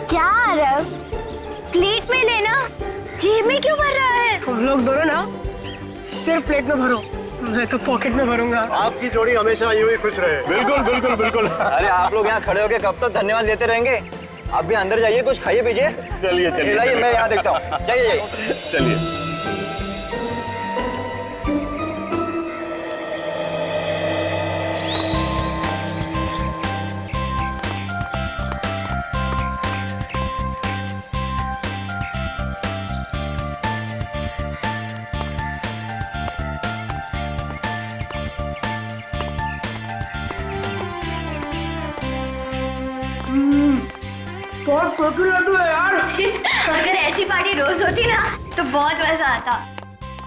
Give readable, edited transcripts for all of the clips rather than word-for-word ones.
क्या आरव, प्लेट में लेना, जेब में क्यों भर रहा है? तुम लोग दोनों ना सिर्फ प्लेट में भरो, मैं तो पॉकेट में भरूंगा। आपकी जोड़ी हमेशा यूं ही खुश रहे। बिल्कुल बिल्कुल बिल्कुल। अरे आप लोग यहाँ खड़े होके कब तक धन्यवाद देते रहेंगे? आप भी अंदर जाइए, कुछ खाइए पीजिए। चलिए चलिए लाइए, मैं यहाँ देखता हूँ। जाइए चलिए। बहुत छोटी लड्डू है यार। अगर ऐसी पार्टी रोज होती ना तो बहुत मजा आता।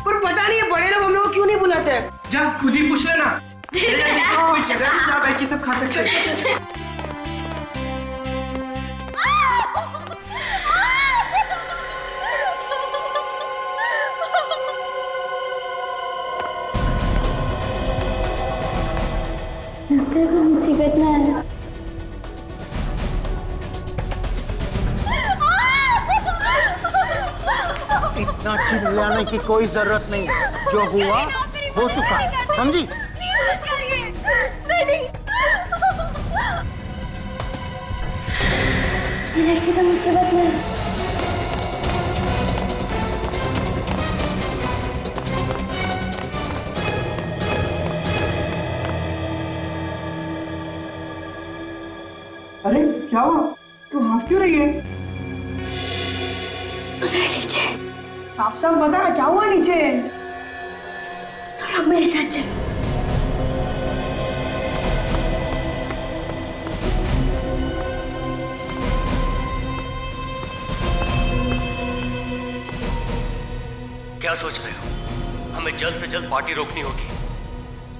पर पता नहीं है बड़े लोग हम लोग क्यों नहीं बुलाते। जा खुद ही पूछ लेना। कोई जगह नहीं जहाँ बैठ के सब खा सकते हैं। लगता है वो मुसीबत में आया। इतना चिल्लाने की कोई जरूरत नहीं, जो हुआ हो चुका, समझी? ये लड़की तो मुसीबत में है। अरे क्या हुआ, तू हंस क्यों रही है? उधर नीचे साफ साफ बता क्या हुआ नीचे। तुम लोग मेरे साथ चलो। क्या सोच रहे हो? हमें जल्द से जल्द पार्टी रोकनी होगी,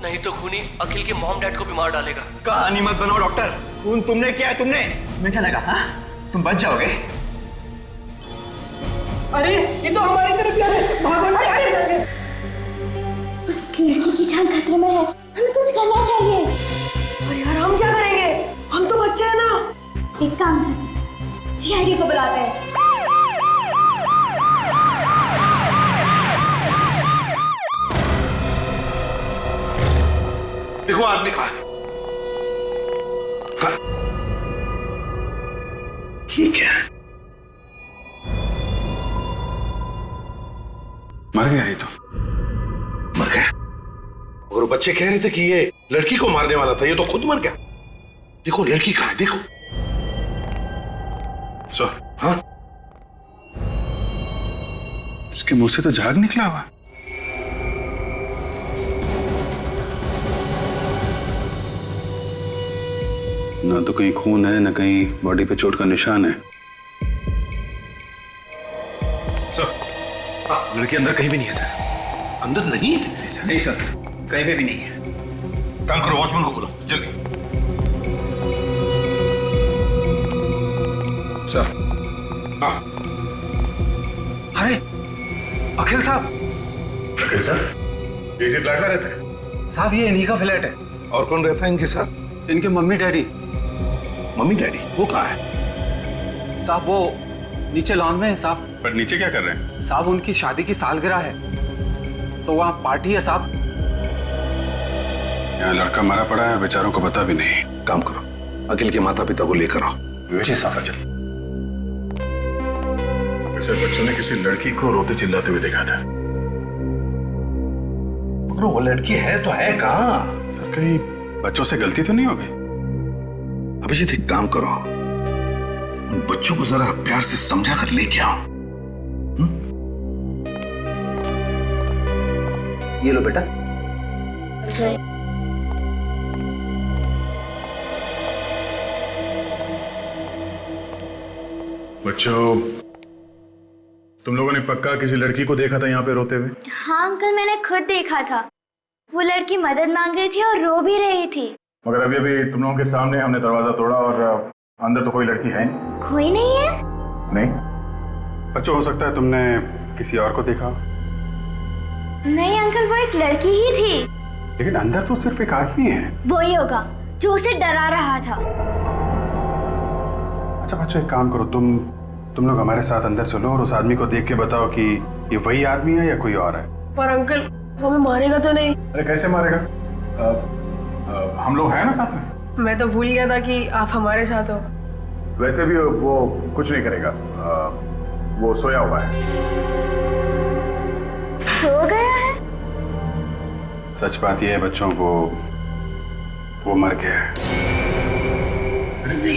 नहीं तो खूनी अखिल के मॉम डैड को भी मार डालेगा। कहानी मत बनाओ डॉक्टर। खून तुमने किया है, तुमने। तुम्हें क्या लगा? हाँ, तुम बच जाओगे? अरे ये तो हमारी तरफ जा रहे हैं, भागो ना यार। उस लड़की की जान खतरे में है, हमें कुछ करना चाहिए। अरे यार हम क्या करेंगे, हम तो बच्चे हैं ना। एक काम करते, सीआईडी को बुलाते हैं। देखो आदमी कहाँ है? ये क्या है? मर गया ये तो। मर गया? और बच्चे कह रहे थे कि ये लड़की को मारने वाला था, ये तो खुद मर गया। देखो लड़की कहाँ है, देखो। हाँ, इसके मुंह से तो झाग निकला हुआ। ना तो कहीं खून है, ना कहीं बॉडी पे चोट का निशान है। सर, लड़की अंदर कहीं भी नहीं है सर। अंदर नहीं है? नहीं सर, कहीं पे भी नहीं है। काम करो, वॉचमैन को बोलो जल्दी। सर। हाँ। अरे अखिल साहब। अखिल सर, इसी फ्लैट में रहते हैं? साहब ये इन्हीं का फ्लैट है। और कौन रहता है इनके साथ? इनके मम्मी डैडी। मम्मी डैडी वो कहाँ है? साहब वो नीचे लॉन में है साहब। पर नीचे क्या कर रहे हैं? साहब उनकी शादी की सालगिरह है तो वहाँ पार्टी है साहब। यहाँ लड़का मारा पड़ा है, बेचारों को पता भी नहीं। काम करो, अखिल के माता पिता को लेकर आओ। जी साहब। चल। वैसे बच्चों ने किसी लड़की को रोते चिल्लाते हुए देखा था। मगर वो लड़की है तो है कहाँ? सर कहीं बच्चों से गलती तो नहीं हो गई? अभिजीत एक काम करो, उन बच्चों को जरा प्यार से समझा कर लेके आओ। ये लो बेटा। बच्चों, तुम लोगों ने पक्का किसी लड़की को देखा था यहाँ पे रोते हुए? हाँ अंकल, मैंने खुद देखा था। वो लड़की मदद मांग रही थी और रो भी रही थी। मगर अभी अभी तुम लोगों के सामने हमने दरवाजा तोड़ा और अंदर तो कोई लड़की है कोई नहीं है? नहीं। बच्चों, हो सकता है तुमने किसी और को देखा? नहीं अंकल, वो एक लड़की ही थी। लेकिन अंदर तो सिर्फ एक आदमी है। वही होगा जो उसे डरा रहा था। अच्छा बच्चों, एक काम करो, तुम लोग हमारे साथ अंदर चलो और उस आदमी को देख के बताओ कि ये वही आदमी है या कोई और है। पर अंकल वो हमें मारेगा तो नहीं? अरे कैसे मारेगा? हम लोग हैं ना साथ में। मैं तो भूल गया था कि आप हमारे साथ हो। वैसे भी वो कुछ नहीं करेगा, वो सोया हुआ है। सो गया है? सच बात यह है बच्चों को, वो मर गया है।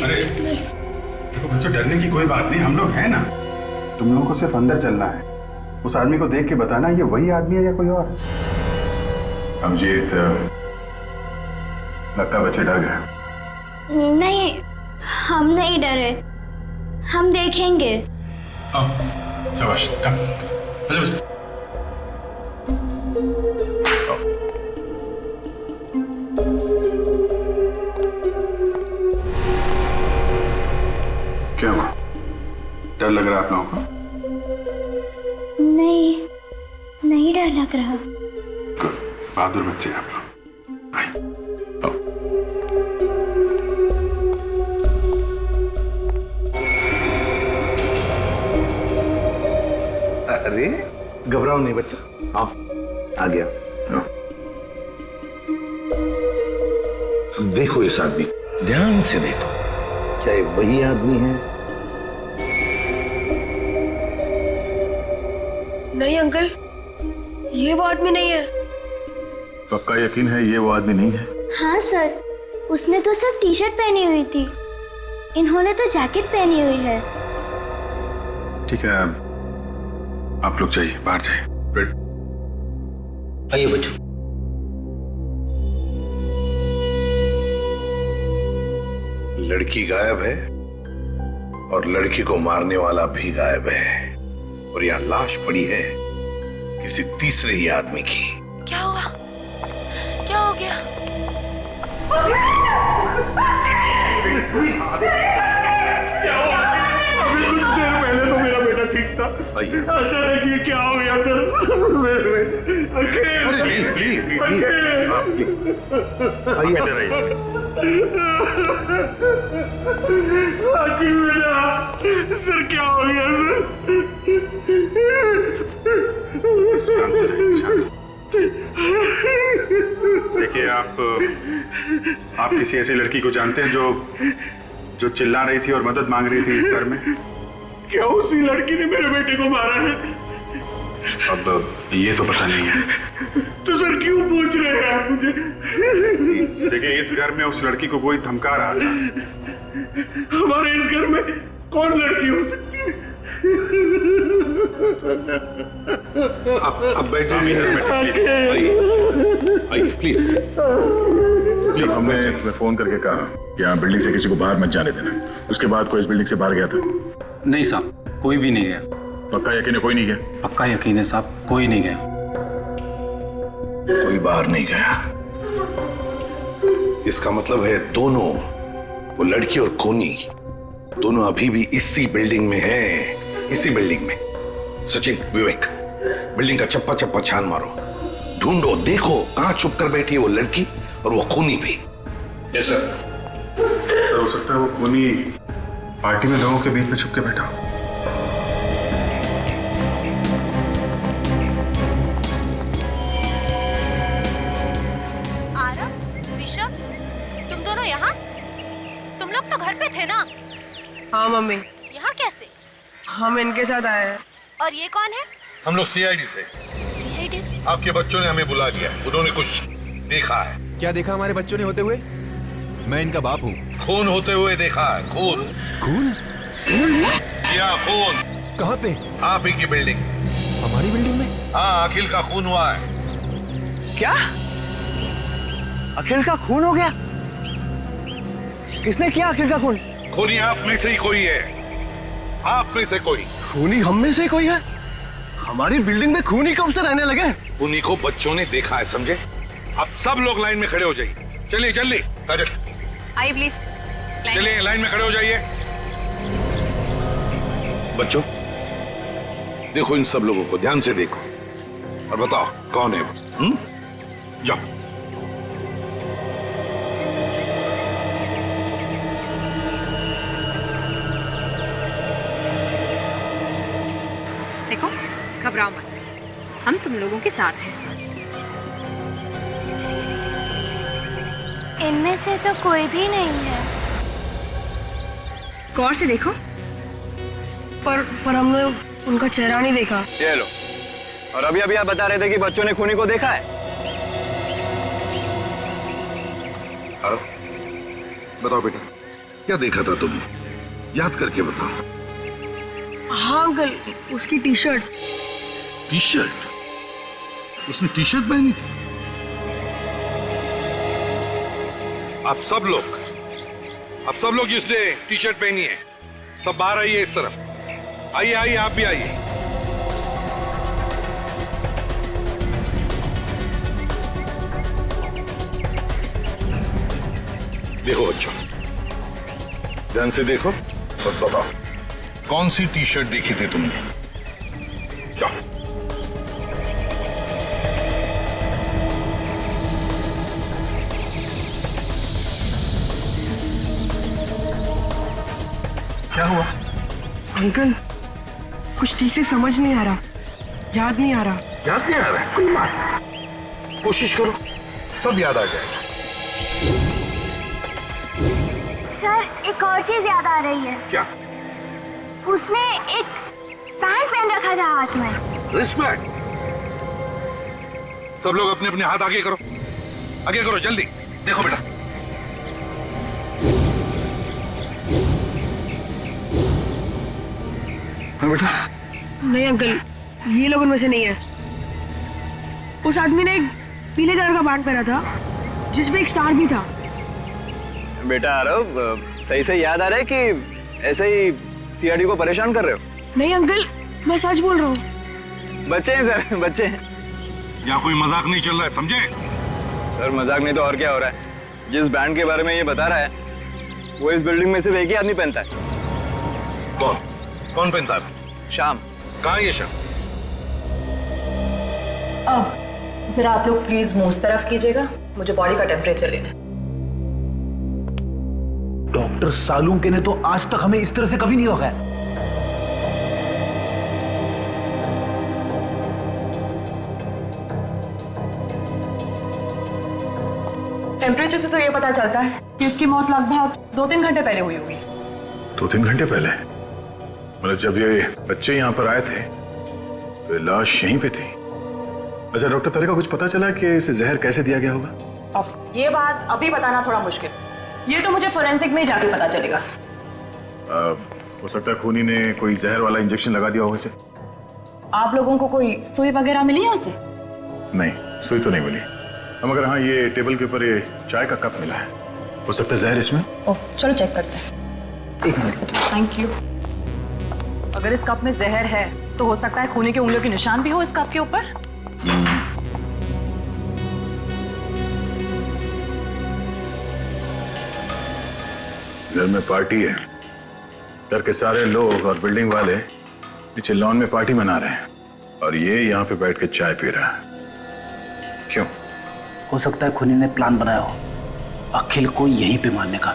अरे देखो बच्चों, डरने की कोई बात नहीं, हम लोग हैं ना। तुम लोगों को सिर्फ अंदर चलना है, उस आदमी को देख के बताना ये वही आदमी है या कोई और। अमजीत, लगता है बच्चे डर गए। नहीं, हम नहीं डरे, हम देखेंगे। शाबाश, कम। क्या हुआ? डर लग रहा है आप लोगों को? नहीं, नहीं डर लग रहा। बहादुर बच्चे आप लोग। आइए। अरे घबराओ नहीं बच्चा, आओ, आ गया। देखो इस आदमी, ध्यान से देखो, क्या ये वही आदमी है? नहीं अंकल, ये वो आदमी नहीं है। पक्का यकीन है ये वो आदमी नहीं है? हाँ सर, उसने तो सिर्फ टी शर्ट पहनी हुई थी, इन्होंने तो जैकेट पहनी हुई है। ठीक है, आप लोग जाइए, बाहर जाइए। आइए बच्चों। लड़की गायब है और लड़की को मारने वाला भी गायब है, और यहाँ लाश पड़ी है किसी तीसरे ही आदमी की। क्या हुआ? क्या हो गया? पहले तो मेरा बेटा ठीक था, अचानक ये क्या हो गया सर? क्या हो गया देखिए, आप किसी ऐसी लड़की को जानते हैं जो चिल्ला रही थी और मदद मांग रही थी इस घर में? क्या उसी लड़की ने मेरे बेटे को मारा है? अब ये तो पता नहीं है। तो सर क्यों पूछ रहे हैं आप मुझे? देखिए, इस घर में उस लड़की को कोई धमका रहा था। हमारे इस घर में कौन लड़की हो सकती है? अब बैठिए, आइए प्लीज। हमने फोन करके कहा कि यहाँ बिल्डिंग से किसी को बाहर मत जाने देना। उसके बाद कोई इस बिल्डिंग से बाहर गया था? नहीं साहब, कोई भी नहीं गया। पक्का यकीन है कोई नहीं गया? पक्का यकीन है साहब, कोई नहीं गया। कोई बाहर नहीं गया, इसका मतलब है दोनों, वो लड़की और खूनी, दोनों अभी भी इसी बिल्डिंग में हैं, इसी बिल्डिंग में। सचिन, विवेक, बिल्डिंग का चप्पा चप्पा छान मारो, ढूंढो, देखो कहां छुप कर बैठी है वो लड़की और वो खूनी भी। Yes sir. सर, हो सकता है वो खूनी पार्टी में लोगों के बीच में छुप के बैठा हो। आरव, ऋषभ, तुम दोनों यहाँ? तुम लोग तो घर पे थे ना? हाँ मम्मी। यहाँ कैसे? हम इनके साथ आए हैं। और ये कौन है? हम लोग सीआईडी से। सीआईडी? आपके बच्चों ने हमें बुला लिया, उन्होंने कुछ देखा है। क्या देखा हमारे बच्चों ने होते हुए? मैं इनका बाप हूँ। खून होते हुए देखा है, खून। खून? क्या खून? कहाँ पे? आप ही की बिल्डिंग। हमारी बिल्डिंग में? हाँ, अखिल का खून हुआ है। क्या? अखिल का खून हो गया? किसने किया अखिल का खून? खूनी आप में से ही कोई है, आप में से कोई। खूनी हम में से कोई है? हमारी बिल्डिंग में खूनी कब से रहने लगे? खूनी को बच्चों ने देखा है, समझे? अब सब लोग लाइन में खड़े हो जाइए। चलिए जल्दी, काजल आइए प्लीज। चलिए लाइन में खड़े हो जाइए। बच्चों, देखो इन सब लोगों को, ध्यान से देखो और बताओ कौन है वो। जाओ। देखो, घबराओ मत, हम तुम लोगों के साथ हैं। इनमें से तो कोई भी नहीं है। गौर से देखो। पर हमने उनका चेहरा नहीं देखा। ये लो। और अभी अभी आप बता रहे थे कि बच्चों ने खूनी को देखा है। बताओ बेटा, क्या देखा था तुमने? याद करके बताओ। हाँ अंकल, उसकी टी शर्ट। T shirt? उसने टी शर्ट पहनी थी? आप सब लोग जिसने टी शर्ट पहनी है, सब बाहर आइए इस तरफ। आइए आइए, आप भी आइए। देखो बच्चों, ध्यान से देखो और बताओ कौन सी टी शर्ट देखी थी तुमने? जाओ। क्या हुआ? अंकल, कुछ ठीक से समझ नहीं आ रहा, याद नहीं आ रहा। याद नहीं आ रहा है? कोई बात नहीं, कोशिश करो, सब याद आ जाएगा। सर, एक और चीज याद आ रही है। क्या? उसने एक पैंट पहन रखा था हाथ में। रिस्पेक्ट। सब लोग अपने अपने हाथ आगे करो, आगे करो जल्दी। देखो बेटा, हाँ बेटा। नहीं अंकल, ये लोग उनमें से नहीं है। उस आदमी ने एक पीले कलर का पैंट पहना था जिसमें एक स्टार भी था। बेटा आरव, सही से याद आ रहा है कि ऐसे ही सीआरडी को परेशान कर रहे हो? नहीं अंकल, मैं सच बोल रहा हूँ। बच्चे हैं सर, बच्चे हैं। यहाँ कोई मजाक नहीं चल रहा है, समझे? सर मजाक नहीं तो और क्या हो रहा है? जिस बैंड के बारे में ये बता रहा है, वो इस बिल्डिंग में सिर्फ एक ही आदमी पहनता है। कौन पहनता है? शाम। कहाँ है ये शाम? अब जरा आप लोग प्लीज मुंह उस तरफ कीजिएगा, मुझे बॉडी का टेम्परेचर लेना है। डॉक्टर सालुंके ने तो आज तक हमें इस तरह से कभी नहीं भगाया। टेम्परेचर से तो ये पता चलता है कि इसकी मौत लगभग 2-3 घंटे पहले हुई होगी। 2-3 घंटे पहले? मतलब जब ये बच्चे यहाँ पर आए थे तो लाश यहीं पे थी। अच्छा डॉक्टर, तेरे को कुछ पता चला कि इसे जहर कैसे दिया गया होगा? अब ये बात अभी बताना थोड़ा मुश्किल, ये तो मुझे फोरेंसिक में ही जाके पता चलेगा। हो सकता है खूनी ने कोई जहर वाला इंजेक्शन लगा दिया होगा इसे। आप लोगों को कोई सुई वगैरह मिली है उसे? नहीं, सुई तो नहीं मिली। मगर हाँ, ये टेबल के ऊपर ये चाय का कप मिला है, हो सकता है जहर इसमें। ओह, चलो चेक करते हैं। एक मिनट। Thank you. अगर इस कप में जहर है तो हो सकता है खूनी के उंगलियों के निशान भी हो इस कप के ऊपर। घर में पार्टी है, घर के सारे लोग और बिल्डिंग वाले नीचे लॉन में पार्टी मना रहे हैं और ये यहाँ पे बैठ के चाय पी रहा है। क्यों? हो सकता है खूनी ने प्लान बनाया हो अखिल को यहीं पे मारने का।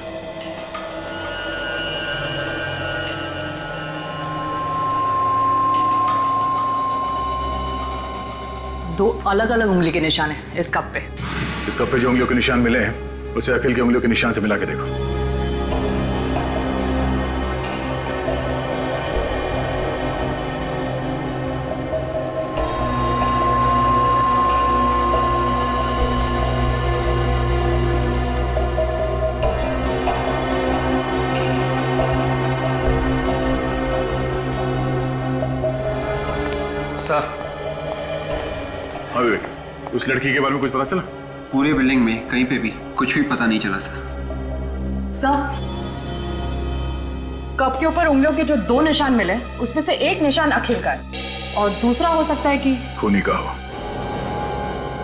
दो अलग अलग उंगली के निशान हैं इस कप पे। इस कप पे जो उंगलियों के निशान मिले हैं उसे अखिल के उंगलियों के निशान से मिला के देखो। हाँ विवेक, उस लड़की के बारे में कुछ पता चला? पूरे बिल्डिंग में कहीं पे भी कुछ भी पता नहीं चला सर। सर, कप के ऊपर उंगलियों के जो 2 निशान मिले उसमें से एक निशान अखिल का है और दूसरा हो सकता है कि खूनी का हो।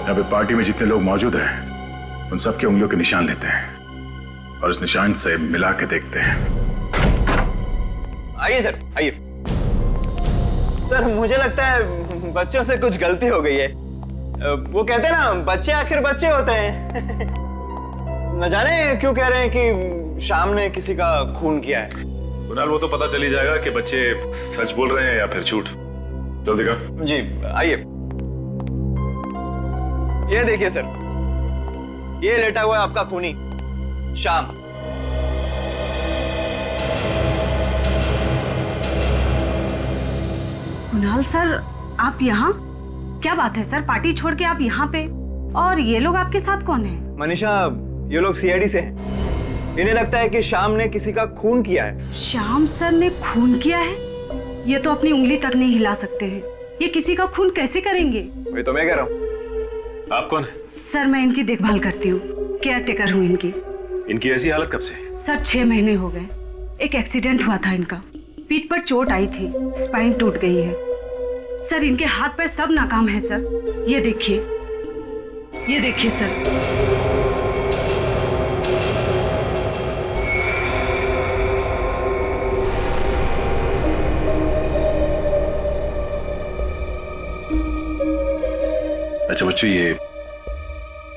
यहाँ पे पार्टी में जितने लोग मौजूद हैं उन सबके उंगलियों के निशान लेते हैं और इस निशान से मिला के देखते हैं। आइए सर, आइए। सर मुझे लगता है बच्चों से कुछ गलती हो गई है। वो कहते हैं ना, बच्चे आखिर बच्चे होते हैं। न जाने क्यों कह रहे हैं कि शाम ने किसी का खून किया है। कुणाल, वो तो पता चल ही जाएगा कि बच्चे सच बोल रहे हैं या फिर झूठ। चल दिखा। जी आइए, ये देखिए सर, ये लेटा हुआ है आपका खूनी श्याम। कुणाल सर, आप यहाँ? क्या बात है सर, पार्टी छोड़ के आप यहाँ पे? और ये लोग आपके साथ कौन है? मनीषा, ये लोग सीआईडी से हैं। इन्हें लगता है कि श्याम ने किसी का खून किया है। श्याम सर ने खून किया है? ये तो अपनी उंगली तक नहीं हिला सकते हैं। ये किसी का खून कैसे करेंगे? वही तो मैं कह रहा हूँ। आप कौन है? सर मैं इनकी देखभाल करती हूँ, केयर टेकर हूँ इनकी। इनकी ऐसी हालत कब से? सर 6 महीने हो गए। एक एक्सीडेंट हुआ था इनका, पीठ पर चोट आई थी, स्पाइन टूट गई है। सर इनके हाथ पैर सब नाकाम है सर। ये देखिए, ये देखिए सर। अच्छा बच्चों, ये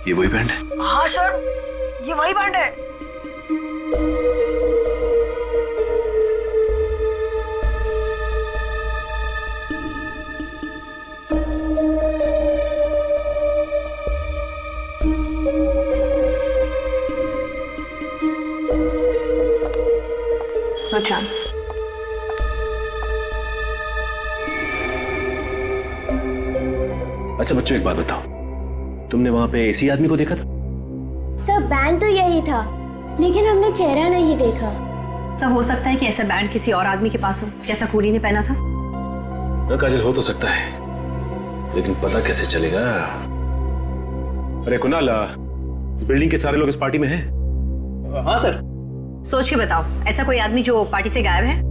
वही बैंड है? हाँ सर, ये वही बैंड है। No chance. अच्छा बच्चों, एक बात बताओ, तुमने वहां पे इसी आदमी को देखा था? सर बैंड तो यही था, लेकिन हमने चेहरा नहीं देखा। सर हो सकता है कि ऐसा बैंड किसी और आदमी के पास हो, जैसा खूनी ने पहना था। ना काजल, हो तो सकता है, लेकिन पता कैसे चलेगा? अरे कुणाल, इस बिल्डिंग के सारे लोग इस पार्टी में हैं? हाँ सर। सोच के बताओ, ऐसा कोई आदमी जो पार्टी से गायब है?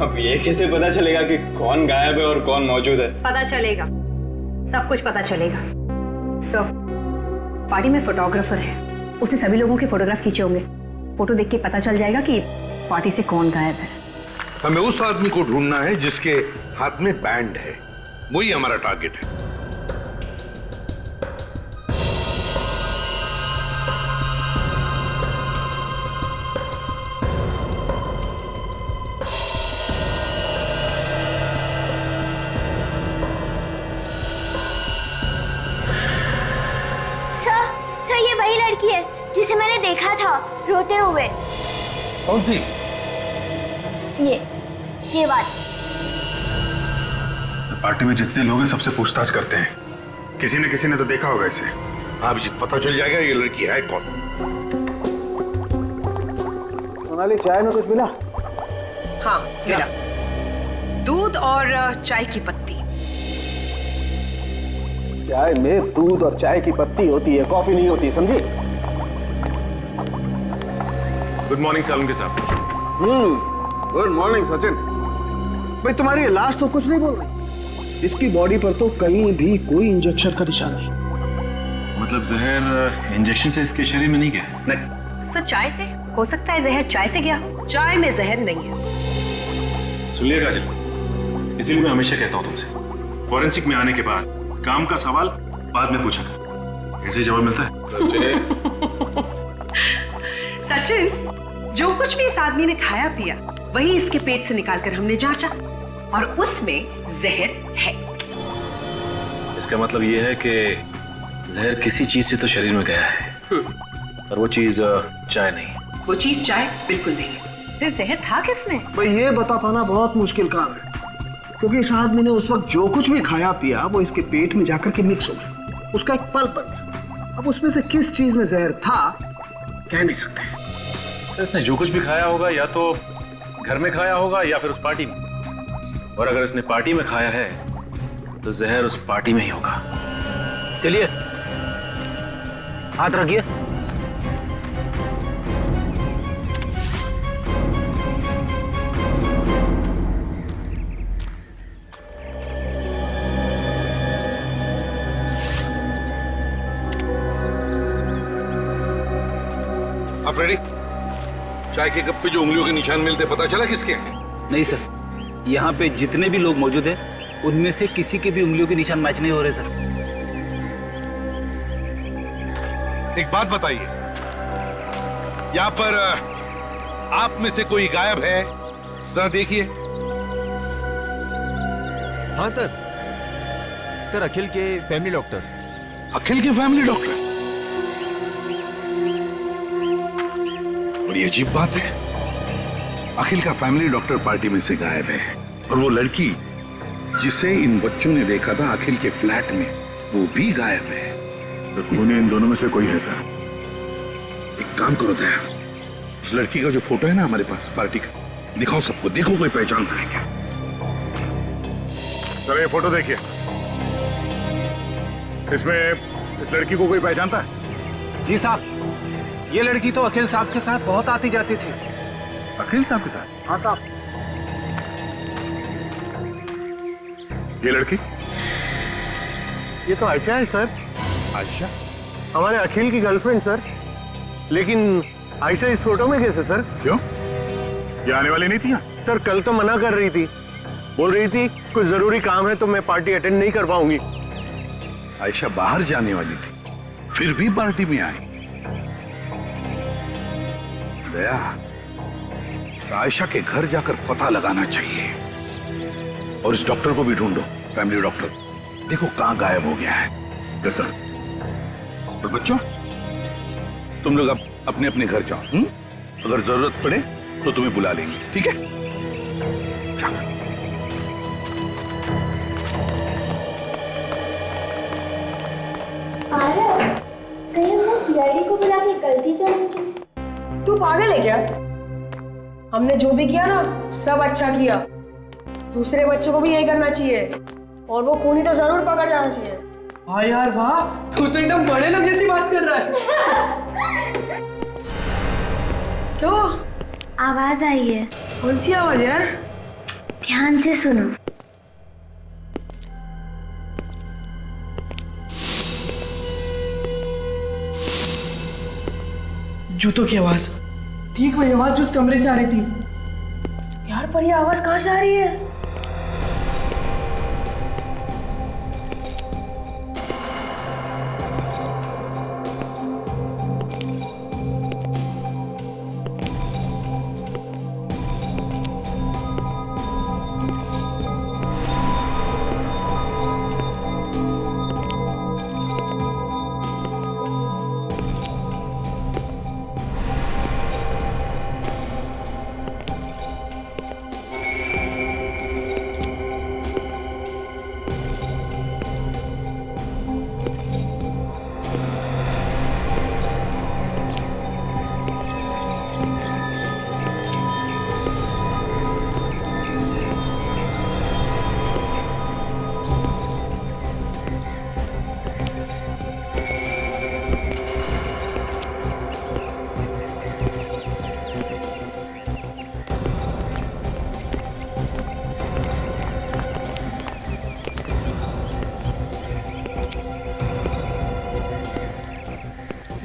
अब ये कैसे पता चलेगा कि कौन गायब है और कौन मौजूद है? पता चलेगा, सब कुछ पता चलेगा। सर पार्टी में फोटोग्राफर है, उसने सभी लोगों के फोटोग्राफ खींचे होंगे। फोटो देख के पता चल जाएगा कि पार्टी से कौन गायब है। हमें उस आदमी को ढूंढना है जिसके हाथ में बैंड है, वही हमारा टारगेट है। सर ये वही लड़की है जिसे मैंने देखा था रोते हुए। कौन सी? ये बात। पार्टी में जितने लोग हैं सबसे पूछताछ करते हैं, किसी ने तो देखा होगा इसे। हाँ अभिजीत, पता चल जाएगा ये लड़की है कौन। सोनाली, चाय में कुछ मिला? हाँ मिला, दूध और चाय की पत्ती। चाय में दूध और चाय की पत्ती होती है, कॉफी नहीं होती, समझी? गुड मॉर्निंग सालुंके साहब। Good morning Sachin. भाई तुम्हारी लाश तो कुछ नहीं बोल रही। इसकी बॉडी पर तो कहीं भी कोई इंजेक्शन का निशान नहीं। मतलब जहर इंजेक्शन से इसके शरीर में नहीं गया? नहीं। सर चाय से हो सकता है, जहर चाय से गया हो। चाय में जहर नहीं है। सुन लिया काजल, इसीलिए मैं हमेशा कहता हूँ तुमसे, फॉरेंसिक में आने के बाद काम का सवाल बाद में पूछा कर। ऐसे ही जवाब मिलता है। सचिन, जो कुछ भी इस आदमी ने खाया पिया वही इसके पेट से निकालकर हमने जांचा और उसमें जहर है। इसका मतलब ये है कि जहर किसी चीज से तो शरीर में गया है, और वो चीज चाय नहीं। वो चीज चाय बिल्कुल नहीं है। फिर जहर था किसमें? भाई ये बता पाना बहुत मुश्किल काम है, क्योंकि इस आदमी ने उस वक्त जो कुछ भी खाया पिया वो इसके पेट में जाकर के मिक्स हो गया, उसका एक पल्प बन गया। अब उसमें से किस चीज में जहर था कह नहीं सकते। सर इसने जो कुछ भी खाया होगा या तो घर में खाया होगा या फिर उस पार्टी में, और अगर इसने पार्टी में खाया है तो जहर उस पार्टी में ही होगा। चलिए हाथ रखिए। आप रेडी? चाय के कप पे जो उंगलियों के निशान मिलते पता चला किसके? नहीं सर, यहाँ पे जितने भी लोग मौजूद हैं उनमें से किसी के भी उंगलियों के निशान मैच नहीं हो रहे सर। एक बात बताइए, यहाँ पर आप में से कोई गायब है? जरा देखिए। हाँ सर, सर अखिल के फैमिली डॉक्टर। अखिल के फैमिली डॉक्टर? बड़ी अजीब बात है, अखिल का फैमिली डॉक्टर पार्टी में से गायब है और वो लड़की जिसे इन बच्चों ने देखा था अखिल के फ्लैट में, वो भी गायब है। तो खूनी इन दोनों में से कोई है सर? एक काम करो दया, उस लड़की का जो फोटो है ना हमारे पास पार्टी का, दिखाओ सबको, देखो कोई पहचानता है क्या। सर ये फोटो देखिए, इसमें इस लड़की को कोई पहचानता है? जी साहब, ये लड़की तो अखिल साहब के साथ बहुत आती जाती थी। अखिल साहब के साथ? हाँ साहब। ये लड़की? ये तो आयशा है सर। आयशा? हमारे अखिल की गर्लफ्रेंड सर। लेकिन आयशा इस फोटो में कैसे सर? क्यों, ये आने वाली नहीं थी यहाँ? सर कल तो मना कर रही थी, बोल रही थी कुछ जरूरी काम है तो मैं पार्टी अटेंड नहीं कर पाऊंगी। आयशा बाहर जाने वाली थी, फिर भी पार्टी में आई। दया, इस आयशा के घर जाकर पता लगाना चाहिए और इस डॉक्टर को भी ढूंढो, फैमिली डॉक्टर। देखो कहां गायब हो गया है। Yes sir. और बच्चों, तुम लोग अब अपने अपने घर जाओ। अगर जरूरत पड़े तो तुम्हें बुला लेंगे, ठीक है? चलो। कहीं हमने सीआईडी को बुला के गलती तो नहीं की? तू पागल है क्या? हमने जो भी किया ना सब अच्छा किया। दूसरे बच्चों को भी यही करना चाहिए और वो खूनी तो जरूर पकड़ जाना चाहिए। हाँ यार वाह, तू तो एकदम बड़े लोग जैसी बात कर रहा है। क्यों? आवाज आई है। कौन सी आवाज यार? ध्यान से सुनो। जूतों की आवाज। ठीक वही आवाज जो उस कमरे से आ रही थी। यार पर ये आवाज कहाँ से आ रही है?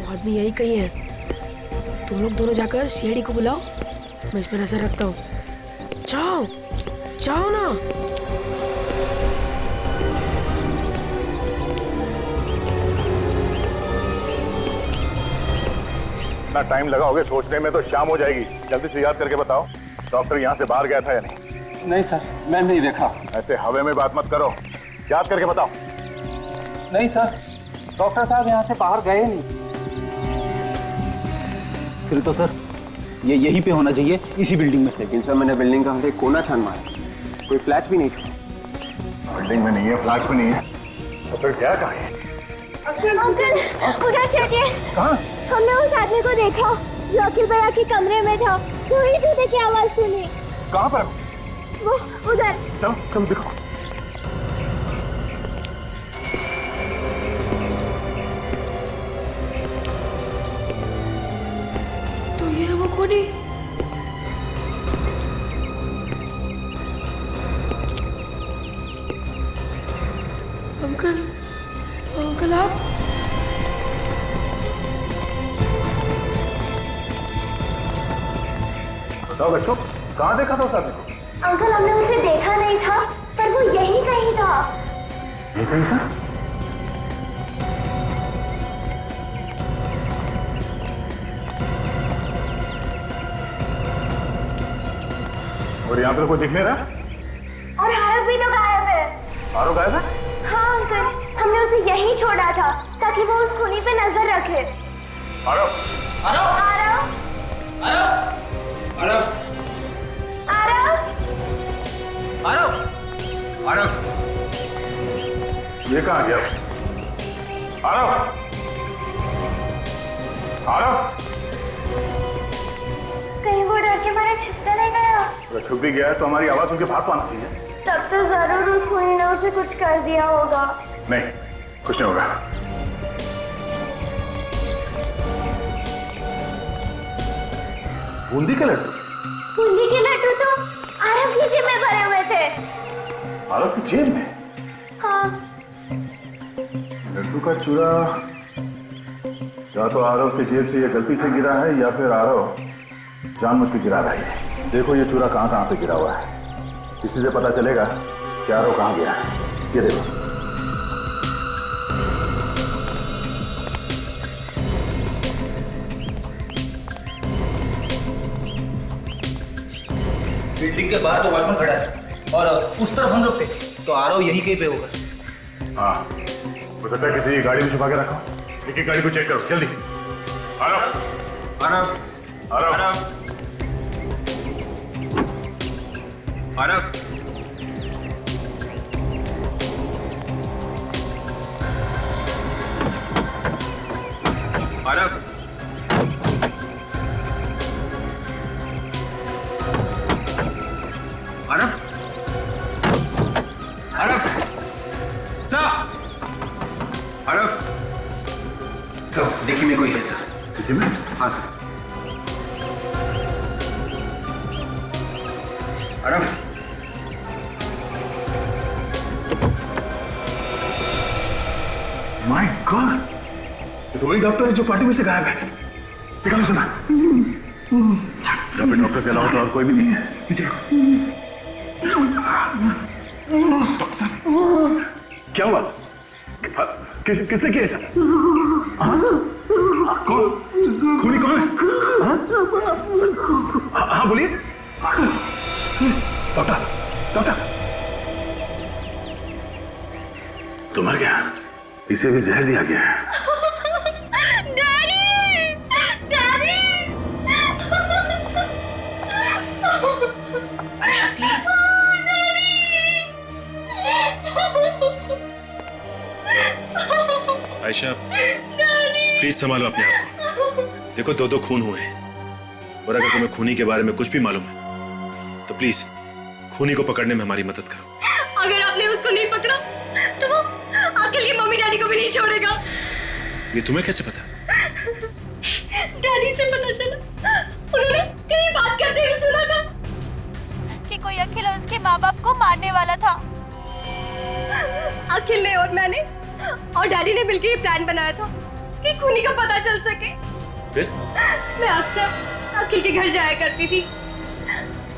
आदमी यही कहीं है। तुम लोग दोनों जाकर सीआईडी को बुलाओ, मैं इस पर नजर रखता हूँ। जाओ जाओ ना। इतना टाइम लगाओगे सोचने में तो शाम हो जाएगी। जल्दी से याद करके बताओ, डॉक्टर यहाँ से बाहर गया था या नहीं? नहीं सर, मैं नहीं देखा। ऐसे हवे में बात मत करो, याद करके बताओ। नहीं सर, डॉक्टर साहब यहाँ से बाहर गए नहीं। फिर तो सर ये यहीं पे होना चाहिए, इसी बिल्डिंग में। लेकिन सर मैंने बिल्डिंग का हर एक कोना छान मारा, कोई फ्लैट भी नहीं था। बिल्डिंग में नहीं है, फ्लैट में नहीं है, तो फिर क्या कहा है? अंकल उधर चलिए। कहाँ? हमने उस आदमी को देखा जो अखिल भैया के कमरे में था। वही जूते की आवाज सुनी। कहाँ पर? वो उधर। चलो चलो दिखाओ। तो ये वो खूनी। अंकल अंकल आप? बताओ बच्चों, कहाँ देखा था उस आदमी को? अंकल हमने उसे देखा नहीं था, पर वो यहीं कहीं था। ये कहीं था? और यहाँ पर कोई दिख नहीं रहा? और आरव भी तो गायब है। आरव गायब है? हाँ अंकल, हमने उसे यहीं छोड़ा था ताकि वो उस खूनी पे नजर रखे। आरव! आरव! आरव! आरव! आरव! आरव! आरव! ये कहाँ गया? आरव! आरव! कहीं वो डर के मारे छिपता नहीं गया? अगर छुप भी गया है तो हमारी आवाज उनके भाग पाना चाहिए। तब तो जरूर उस खूनी ने उसे कुछ कर दिया होगा। नहीं, कुछ नहीं होगा। बूंदी के लड्डू? बूंदी के लड्डू तो आरव की जेब में भरे हुए थे। आरव की जेब में? हाँ। लड्डू का चूरा या तो आरव की जेब से ये गलती से गिरा है या फिर आरव जानबूझ के गिरा रहा है। देखो ये चूरा कहाँ कहाँ पे गिरा हुआ है, इसी से पता चलेगा कि आरव कहाँ गया है। ये देखो। बिल्डिंग के बाहर तो वॉचमैन खड़ा है और उस तरफ हम लोग थे, तो आरव यहीं कहीं पे होगा। हाँ, हो सकता है किसी गाड़ी में छुपा के रखा। एक गाड़ी को चेक करो जल्दी। आरव! आरव! आरव! आरव! आरव! आरव! आरव! आरव! सर! आरव! सर, देखिए में कोई है सर। देखिए में? हाँ सर। आरव! My God! ये तो वही डॉक्टर है जो पार्टी में से गायब है। निकालो सुना। सब डॉक्टर के अलावा तो और कोई भी नहीं है। पीछे क्या हुआ? किसने किया ऐसा? कौन? खूनी कौन है? हाँ बोलिए। डॉक्टर, डॉक्टर, तो मर गया, इसे भी जहर दिया गया है। Daddy! Daddy! Please Ayesha, please संभालो अपने आप को। देखो दो खून हुए हैं और अगर तुम्हें खूनी के बारे में कुछ भी मालूम है तो प्लीज खूनी को पकड़ने में हमारी मदद करो। अगर आपने उसको नहीं पकड़ा तो वो अखिल की मम्मी डैडी को भी नहीं छोड़ेगा। ये तुम्हें कैसे पता? डैडी से पता चला, उन्होंने कहीं बात करते हुए सुना था कि कोई अखिल और उसके माँ बाप को मारने वाला था। अखिल ने और मैंने और डैडी ने मिलकर ये प्लान बनाया था कि खूनी का पता चल सके। फिर? मैं अक्सर अखिल के घर जाया करती थी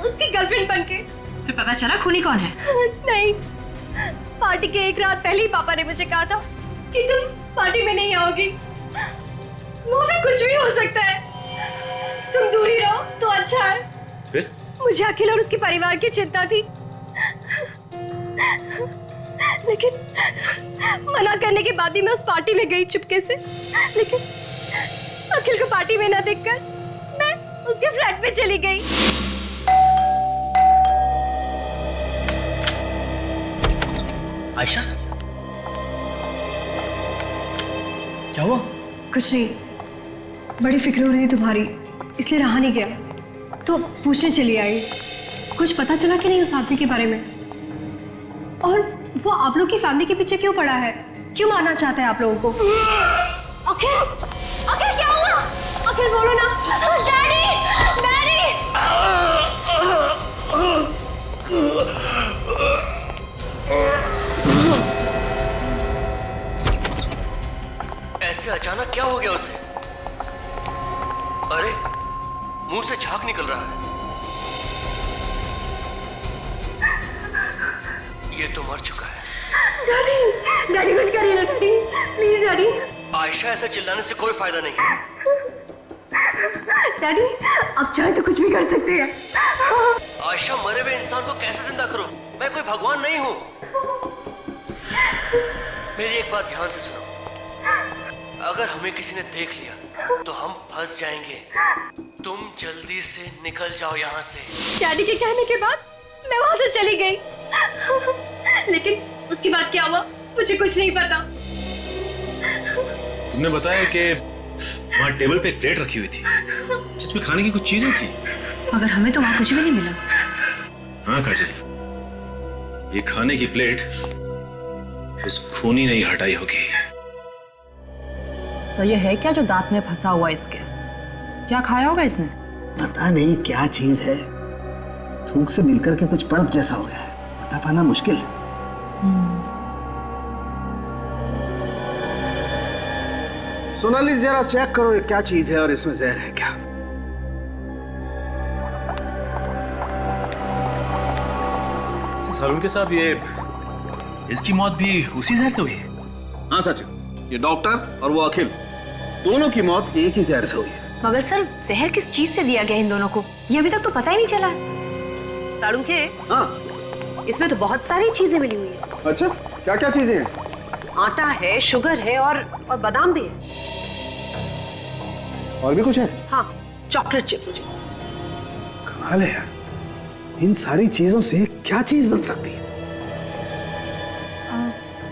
उसकी गर्लफ्रेंड बनके। फिर पता चला खूनी कौन है? नहीं, पार्टी के एक रात पहले ही पापा ने मुझे कहा था कि तुम पार्टी में नहीं आओगी। वो भी कुछ भी हो सकता है, तुम दूर ही रहो तो अच्छा है। फिर? मुझे अखिल और उसके परिवार की चिंता थी, लेकिन मना करने के बाद ही मैं उस पार्टी में गई चुपके से। लेकिन अखिल को पार्टी में ना देखकर मैं उसके फ्लैट में चली गई। आयशा, क्या हुआ? कुछ नहीं, बड़ी फिक्र हो रही थी तुम्हारी, इसलिए रहा नहीं गया तो पूछने चली आई। कुछ पता चला कि नहीं उस आदमी के बारे में? और वो आप लोग की फैमिली के पीछे क्यों पड़ा है? क्यों मारना चाहता है आप लोगों को? अखिल, अखिल क्या हुआ? अखिल बोलो ना। Daddy, daddy! ऐसे अचानक क्या हो गया उसे? अरे, मुंह से झाग निकल रहा है। ये तो मर चुका है। डैडी डैडी कुछ करिए ना डैडी, प्लीज डैडी। आयशा, ऐसा चिल्लाने से कोई फायदा नहीं है। डैडी आप चाहे तो कुछ भी कर सकते हैं। आयशा, मरे हुए इंसान को कैसे जिंदा करूं? मैं कोई भगवान नहीं हूं। मेरी एक बात ध्यान से सुनो, अगर हमें किसी ने देख लिया तो हम फंस जाएंगे। तुम जल्दी से निकल जाओ यहाँ से। डैडी के कहने के बाद मैं वहां से चली गई, लेकिन उसके बाद क्या हुआ मुझे कुछ नहीं पता। तुमने बताया कि वहाँ टेबल पे एक प्लेट रखी हुई थी जिसमें खाने की कुछ चीजें थी, मगर हमें तो वहाँ कुछ भी नहीं मिला। हाँ काजल, ये खाने की प्लेट उस खूनी ने ही हटाई होगी। सो ये है क्या जो दांत में फंसा हुआ इसके? क्या खाया होगा इसने? पता नहीं क्या चीज है, थूक से मिलकर के कुछ पल्प जैसा हो गया है, बता पाना मुश्किल। सोनाली जरा चेक करो ये क्या चीज है और इसमें जहर है क्या। सालून के साहब, ये इसकी मौत भी उसी जहर से हुई है? हाँ सच, ये डॉक्टर और वो अखिल दोनों की मौत एक ही जहर से हुई है। मगर सर जहर किस चीज से दिया गया इन दोनों को, ये अभी तक तो पता ही नहीं चला। साड़ू के हाँ, इसमें तो बहुत सारी चीजें मिली हुई है। अच्छा क्या क्या चीजें हैं? आटा है, शुगर है और बादाम भी है। और भी कुछ है? हाँ, चॉकलेट चिप। कमाल है यार, इन सारी चीजों से क्या चीज बन सकती है?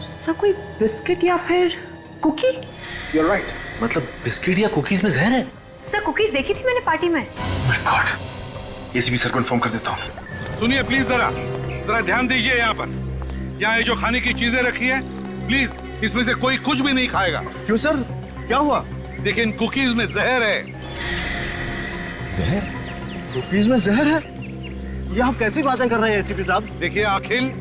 सर कोई बिस्किट या फिर कुकी? You're right. मतलब बिस्किट या कुकीज में जहर है? सर कुकीज देखी थी मैंने पार्टी में। माय गॉड, एसीपी सर को इन्फॉर्म कर देता हूँ। सुनिए प्लीज, जरा ध्यान दीजिए। यहाँ पर यहाँ ये जो खाने की चीजें रखी है, प्लीज इसमें से कोई कुछ भी नहीं खाएगा। क्यों सर, क्या हुआ? देखिए इन कुकीज में जहर है। जहर? कुकीज में जहर है? ये आप कैसी बातें कर रहे हैं एसीपी साहब? देखिए अखिल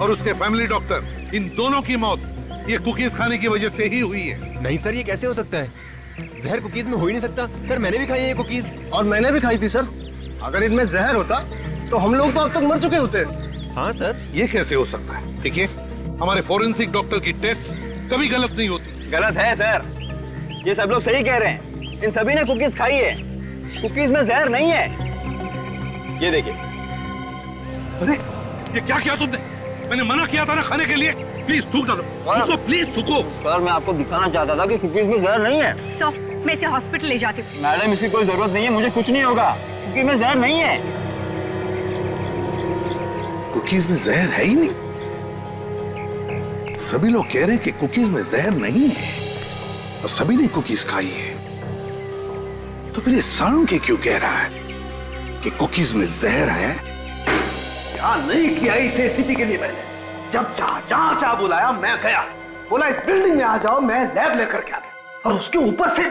और उसके फैमिली डॉक्टर, इन दोनों की मौत ये कुकीज खाने की वजह से ही हुई है। नहीं सर, ये कैसे हो सकता है? जहर कुकीज में हो ही नहीं सकता। सर मैंने भी खाई है ये कुकीज। और मैंने भी खाई थी सर। अगर इनमें जहर होता तो हम लोग तो अब तक मर चुके होते। हाँ सर। ये कैसे हो सकता है? देखिए हमारे फोरेंसिक डॉक्टर की टेस्ट कभी गलत नहीं होती। गलत है सर, ये सब लोग सही कह रहे हैं। इन सभी ने कुकीज खाई है, कुकीज में जहर नहीं है। ये देखिए। अरे ये क्या किया तुमने? मैंने मना किया था ना खाने के लिए। प्लीज थूक डालो, थूको प्लीज थूको। सर मैं आपको दिखाना चाहता था कि कुकीज में जहर नहीं है। सो मैं इसे हॉस्पिटल ले जाती हूँ। मैडम इसकी कोई जरूरत नहीं है, मुझे कुछ नहीं होगा, कुकीज में जहर नहीं है। कुकीज में जहर है ही नहीं। सभी लोग कह रहे हैं कि कुकीज में जहर नहीं है और सभी ने कुकीज खाई है। तो फिर ये सालू के क्यों कह रहा है कि कुकीज में जहर है? क्या नहीं किया इस एसीपी के लिए मैंने। जब चाह जहां चाह बुलाया मैं गया, बोला इस बिल्डिंग में आ जाओ, मैं लैब लेकर के आ गया। और उसके ऊपर से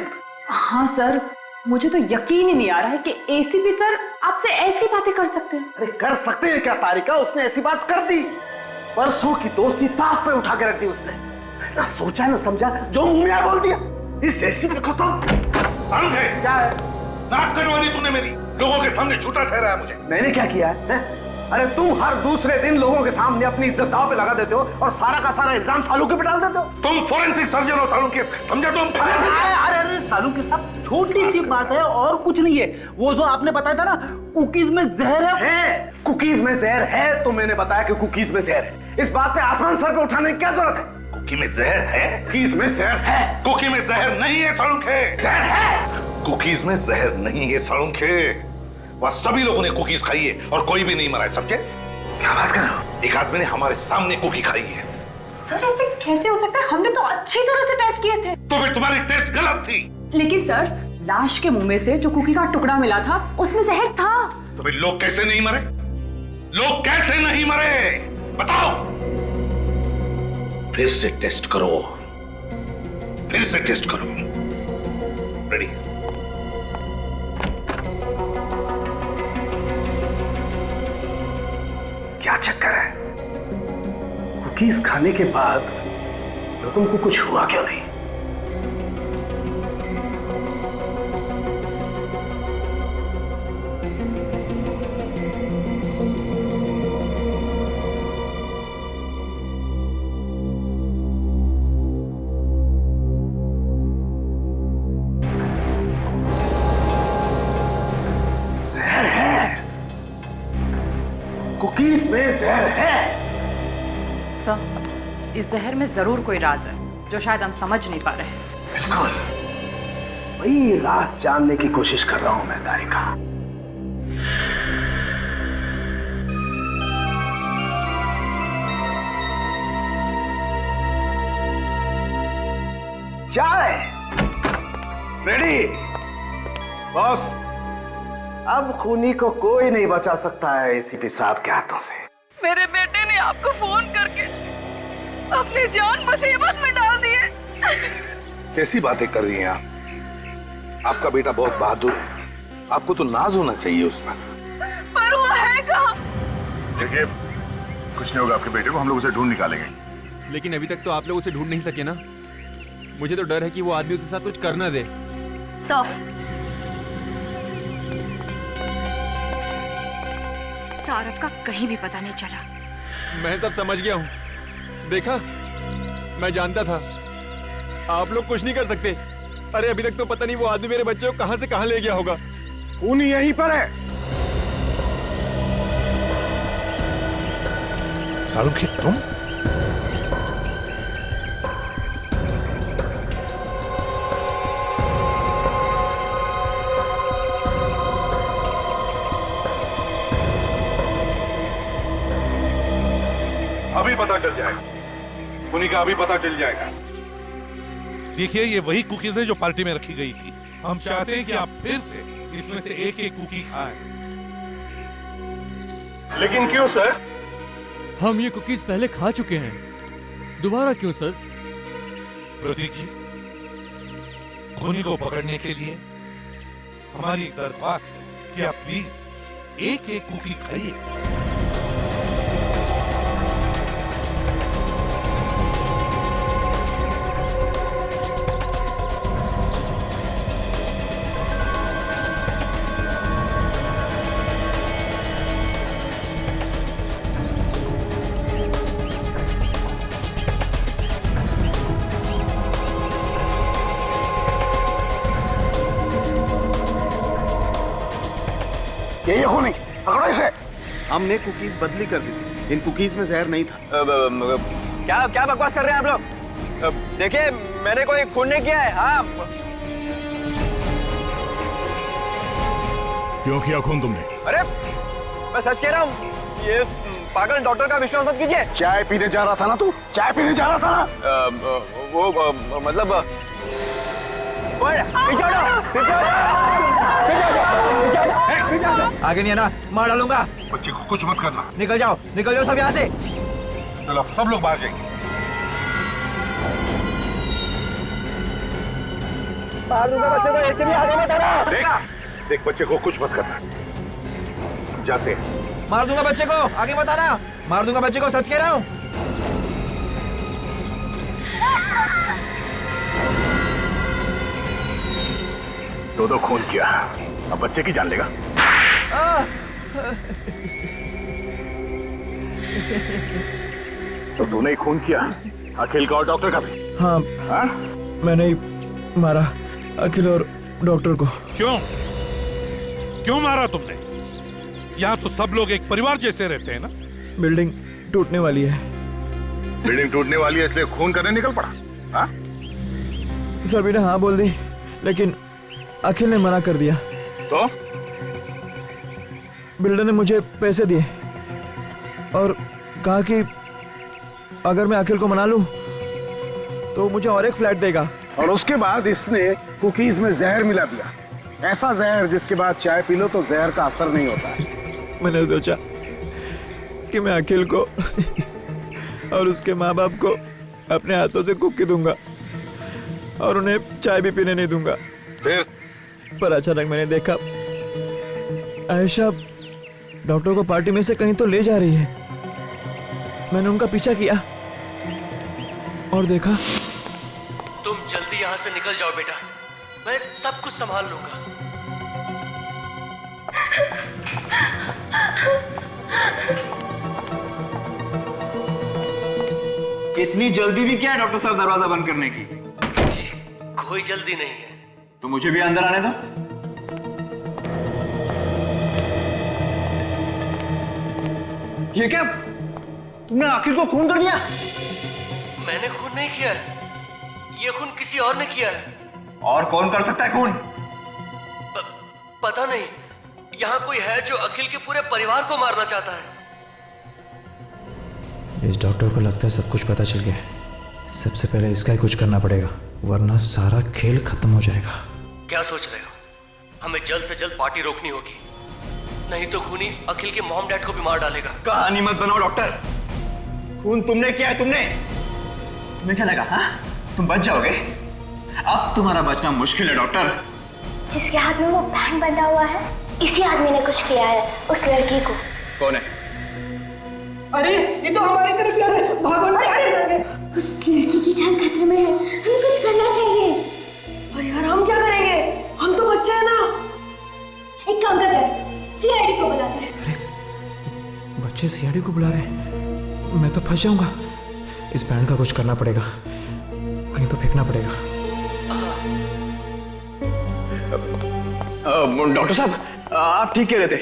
हाँ सर, मुझे तो यकीन ही नहीं आ रहा है कि एसीपी सर आपसे ऐसी बातें कर सकते हैं। अरे कर सकते हैं क्या तारिका, उसने ऐसी बात कर दी। परसों की दोस्ती ताक पे उठा के रख दी उसने। ना सोचा ना समझा, जो मुंह में आया बोल दिया। इस एसीपी को तो क्या है? नाक कटवा दी तूने मेरी, लोगों के सामने झूठा ठहराया मुझे। मैंने क्या किया है? अरे तुम हर दूसरे दिन लोगों के सामने अपनी इज्जत दांव पे लगा देते हो और सारा का सारा इल्जाम सालू के पे डाल देते हो। तुम फोरेंसिक सर्जन हो सालू के, समझे तुम? अरे सालू के साथ छोटी सी बात है और कुछ नहीं है। वो जो आपने बताया था ना कुकीज में जहर है। कुकीज में जहर है तो मैंने बताया कि कुकीज में जहर है। इस बात पे आसमान सर पे उठाने की क्या जरूरत है? कुकी में जहर है? कुकीज में जहर है। कुकी में जहर नहीं है सालू के। जहर है। कुकीज में जहर नहीं है सालू के। वह सभी लोगों ने कुकीज खाई है और कोई भी नहीं मरा है, समझे? क्या बात कर रहे हो? एक आदमी ने हमारे सामने कुकी खाई है। सर ऐसे कैसे हो सकता है? हमने तो अच्छी तरह से टेस्ट किए थे। तो फिर तुम्हारी टेस्ट गलत थी। लेकिन सर लाश के मुंह में से जो कुकी का टुकड़ा मिला था उसमें जहर था। तो फिर लोग कैसे नहीं मरे? लोग कैसे नहीं मरे बताओ? फिर से टेस्ट करो, फिर से टेस्ट करो। रेडी? क्या चक्कर है? कुकीज खाने के बाद लोगों को कुछ हुआ क्यों नहीं? सर, इस जहर में जरूर कोई राज है जो शायद हम समझ नहीं पा रहे हैं। बिल्कुल वही राज जानने की कोशिश कर रहा हूं मैं तारिका। चाय रेडी बॉस। अब खूनी को कोई नहीं बचा सकता है एसीपी साहब के हाथों से। मेरे बेटे ने आपको फोन करके अपनी जान मुसीबत में डाल दी है। कैसी बातें कर रही हैं आप? आपका बेटा बहुत बहादुर है, आपको तो नाज होना चाहिए उस पर वो है कहाँ? देखिए कुछ नहीं होगा आपके बेटे को, हम लोग उसे ढूंढ निकालेंगे। लेकिन अभी तक तो आप लोग उसे ढूंढ नहीं सके ना। मुझे तो डर है कि वो आदमी उसके साथ कुछ कर ना दे। सारव का कहीं भी पता नहीं चला। मैं सब समझ गया हूँ, देखा मैं जानता था आप लोग कुछ नहीं कर सकते। अरे अभी तक तो पता नहीं वो आदमी मेरे बच्चे को कहां से कहां ले गया होगा। खूनी यहीं पर है। शाहरुख तुम? अभी पता चल जाएगा, खूनी का अभी पता चल जाएगा। देखिए ये वही कुकीज है जो पार्टी में रखी गई थी। हम चाहते हैं कि आप फिर से इसमें से एक एक कुकी खाएं। लेकिन क्यों सर? हम ये कुकीज पहले खा चुके हैं, दोबारा क्यों सर? प्रतीक जी, खूनी को पकड़ने के लिए हमारी एक दरख्वास्त है कि आप प्लीज एक एक कुकी खाइए। ये खूनी पकड़ो इसे। हमने कुकीज बदली कर दी थी, इन कुकीज में जहर नहीं था। क्या क्या बकवास कर रहे हैं आप लोग? देखिए मैंने कोई खून नहीं किया है। हाँ क्यों किया खून तुमने? अरे मैं सच कह रहा हूँ, ये पागल डॉक्टर का विश्वास मत कीजिए। चाय पीने जा रहा था ना तू? चाय पीने जा रहा था ना? वो मतलब आगे नहीं है ना, मार डालूंगा। बच्चे को कुछ मत करना। निकल जाओ सब यहाँ से। चलो सब लोग बाहर जाएंगे। देख बच्चे को कुछ मत करना। जाते हैं। मार दूंगा बच्चे को, आगे मत आना। मार दूंगा बच्चे को, सच कह रहा हूँ। दो खून किया, अब बच्चे की जान लेगा। तो तूने ही खून किया, अखिल का और डॉक्टर का भी? हाँ, हाँ? मैंने ही मारा अखिल और डॉक्टर को। क्यों मारा तुमने? यहाँ तो सब लोग एक परिवार जैसे रहते हैं ना। बिल्डिंग टूटने वाली है। बिल्डिंग टूटने वाली है इसलिए खून करने निकल पड़ा? हाँ? सभी ने हाँ बोल दी, लेकिन अखिल ने मना कर दिया। तो बिल्डर ने मुझे पैसे दिए और कहा कि अगर मैं अखिल को मना लूं तो मुझे और एक फ्लैट देगा। और उसके बाद इसने कुकीज में जहर मिला दिया, ऐसा जहर जिसके बाद चाय पी लो तो जहर का असर नहीं होता है। मैंने सोचा कि मैं अखिल को और उसके माँ बाप को अपने हाथों से कुकी दूंगा और उन्हें चाय भी पीने नहीं दूंगा। पर अचानक मैंने देखा आयशा डॉक्टर को पार्टी में से कहीं तो ले जा रही है। मैंने उनका पीछा किया और देखा। तुम जल्दी यहाँ से निकल जाओ बेटा, मैं सब कुछ संभाल लूंगा। इतनी जल्दी भी क्या है डॉक्टर साहब दरवाजा बंद करने की? जी कोई जल्दी नहीं है। तो मुझे भी अंदर आने दो। ये क्या? तुमने अखिल को खून कर दिया? मैंने खून नहीं किया है, ये खून किसी और ने किया है। और कौन कर सकता है खून? पता नहीं, यहाँ कोई है जो अखिल के पूरे परिवार को मारना चाहता है। इस डॉक्टर को लगता है सब कुछ पता चल गया है। सबसे पहले इसका ही कुछ करना पड़ेगा, वरना सारा खेल खत्म हो जाएगा। क्या सोच रहे हो? हमें जल्द से जल्द पार्टी रोकनी होगी, नहीं तो खूनी अखिल के मॉम डैड को भी मार डालेगा। कहानी मत बनाओ डॉक्टर, खून तुमने किया है। तुम्हें क्या लगा हाँ? तुम बच जाओगे? अब तुम्हारा बचना मुश्किल है डॉक्टर। जिसके हाथ में वो बैंड बंधा हुआ है, इसी आदमी ने कुछ किया है उस लड़की को। कौन है? अरे ये तो हमारी तरफ यार है, भागो ना यार। उस लड़की की जान खतरे में है, हमें कुछ करना चाहिए। और यार हम क्या करेंगे? हम तो बच्चे हैं ना। एक काम करते हैं, सीआईडी को बुलाते हैं। बच्चे सीआईडी को बुला रहे हैं? मैं तो फंस जाऊंगा। इस बैंड का कुछ करना पड़ेगा, कहीं तो फेंकना पड़ेगा। डॉक्टर साहब, आप ठीक कह रहे थे।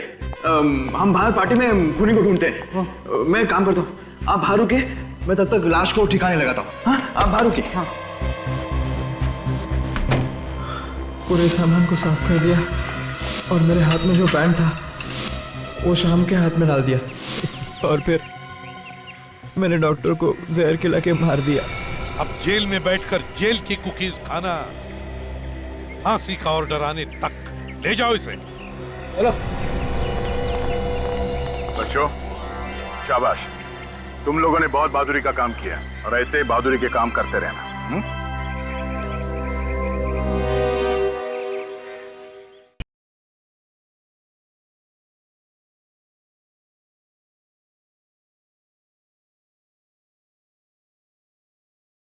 हम बाहर पार्टी में खूनी को ढूंढते हैं। मैं एक काम करता हूँ, आप बाहर रुके, मैं तब तक लाश को ठिकाने लगाता हूँ। हाँ, आप बाहर रुके। हाँ। पूरे सामान को साफ कर दिया और मेरे हाथ में जो बैंड था वो शाम के हाथ में डाल दिया, और फिर मैंने डॉक्टर को जहर खिला के मार दिया। अब जेल में बैठकर जेल की कुकीज खाना, फांसी का ऑर्डर आने तक। ले जाओ इसे। बच्चों, शाबाश, तुम लोगों ने बहुत बहादुरी का काम किया और ऐसे ही बहादुरी के काम करते रहना।